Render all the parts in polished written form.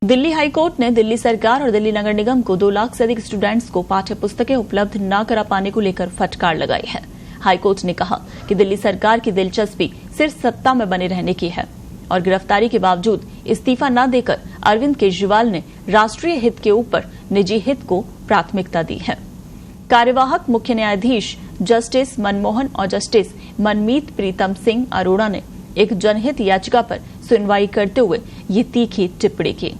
Delhi high court ने दिल्ली सरकार और दिल्ली नगर निगम को 2 लाख से अधिक स्टूडेंट्स को पाठ्य पुस्तकें उपलब्ध न करा पाने को लेकर फटकार लगाई है। हाईकोर्ट ने कहा कि दिल्ली सरकार की दिलचस्पी सिर्फ सत्ता में बने रहने की है और गिरफ्तारी के बावजूद इस्तीफा न देकर अरविंद केजरीवाल ने राष्ट्रीय हित के ऊपर निजी हित को प्राथमिकता दी है। कार्यवाहक मुख्य न्यायाधीश जस्टिस मनमोहन और जस्टिस मनमीत प्रीतम सिंह अरोड़ा ने एक जनहित याचिका पर सुनवाई करते हुए ये तीखी टिप्पणी की।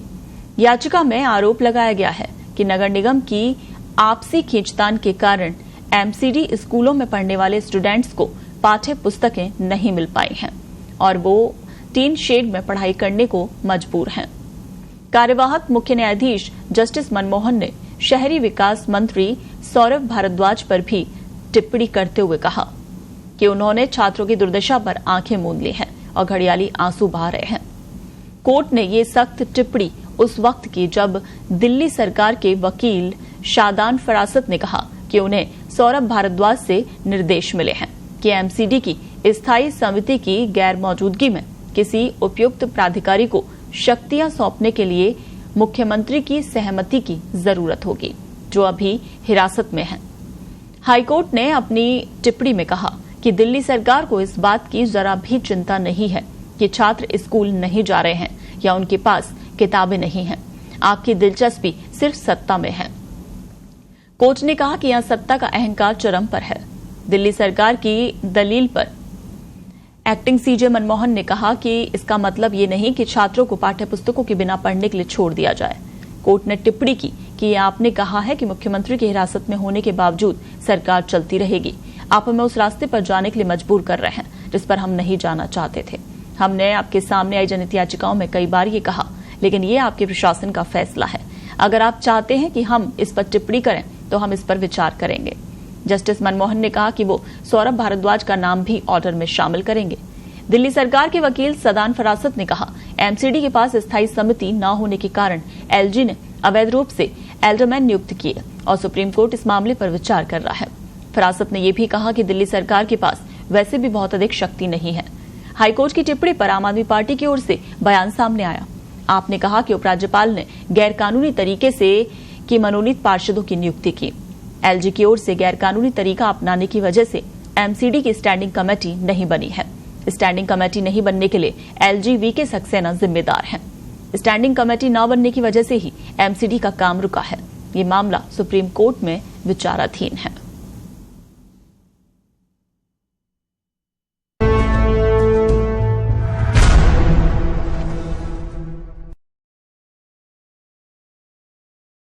याचिका में आरोप लगाया गया है कि नगर निगम की आपसी खींचतान के कारण एमसीडी स्कूलों में पढ़ने वाले स्टूडेंट्स को पाठ्य पुस्तकें नहीं मिल पाई हैं और वो टीन शेड में पढ़ाई करने को मजबूर हैं। कार्यवाहक मुख्य न्यायाधीश जस्टिस मनमोहन ने शहरी विकास मंत्री सौरभ भारद्वाज पर भी टिप्पणी करते हुए कहा कि उन्होंने छात्रों की दुर्दशा पर आंखें मूंद ली हैं और घड़ियाली आंसू बहा रहे हैं। कोर्ट ने ये सख्त टिप्पणी उस वक्त की जब दिल्ली सरकार के वकील शादान फरासत ने कहा कि उन्हें सौरभ भारद्वाज से निर्देश मिले हैं कि एमसीडी की स्थायी समिति की गैर मौजूदगी में किसी उपयुक्त प्राधिकारी को शक्तियां सौंपने के लिए मुख्यमंत्री की सहमति की जरूरत होगी, जो अभी हिरासत में है। हाईकोर्ट ने अपनी टिप्पणी में कहा कि दिल्ली सरकार को इस बात की जरा भी चिंता नहीं है कि छात्र स्कूल नहीं जा रहे हैं या उनके पास किताबें नहीं हैं। आपकी दिलचस्पी सिर्फ सत्ता में है। कोर्ट ने कहा कि यहां सत्ता का अहंकार चरम पर है। दिल्ली सरकार की दलील पर एक्टिंग सीजे मनमोहन ने कहा कि इसका मतलब ये नहीं कि छात्रों को पाठ्य पुस्तकों के बिना पढ़ने के लिए छोड़ दिया जाए। कोर्ट ने टिप्पणी की कि आपने कहा है कि मुख्यमंत्री की हिरासत में होने के बावजूद सरकार चलती रहेगी। आप हमें उस रास्ते पर जाने के लिए मजबूर कर रहे हैं जिस पर हम नहीं जाना चाहते थे। हमने आपके सामने आई जनहित याचिकाओं में कई बार ये कहा, लेकिन ये आपके प्रशासन का फैसला है। अगर आप चाहते हैं कि हम इस पर टिप्पणी करें तो हम इस पर विचार करेंगे। जस्टिस मनमोहन ने कहा कि वो सौरभ भारद्वाज का नाम भी ऑर्डर में शामिल करेंगे। दिल्ली सरकार के वकील सदान फरासत ने कहा, एमसीडी के पास स्थायी समिति न होने के कारण एलजी ने अवैध रूप से एल्डरमैन नियुक्त किए और सुप्रीम कोर्ट इस मामले पर विचार कर रहा है। फरासत ने यह भी कहा कि दिल्ली सरकार के पास वैसे भी बहुत अधिक शक्ति नहीं है। हाईकोर्ट की टिप्पणी पर आम आदमी पार्टी की ओर से बयान सामने आया। आपने कहा कि उपराज्यपाल ने गैरकानूनी तरीके से की मनोनीत पार्षदों की नियुक्ति की। एलजी की ओर से गैरकानूनी तरीका अपनाने की वजह से एमसीडी की स्टैंडिंग कमेटी नहीं बनी है। स्टैंडिंग कमेटी नहीं बनने के लिए एलजी वीके सक्सेना जिम्मेदार हैं। स्टैंडिंग कमेटी न बनने की वजह से ही एमसीडी का काम रुका है। ये मामला सुप्रीम कोर्ट में विचाराधीन है।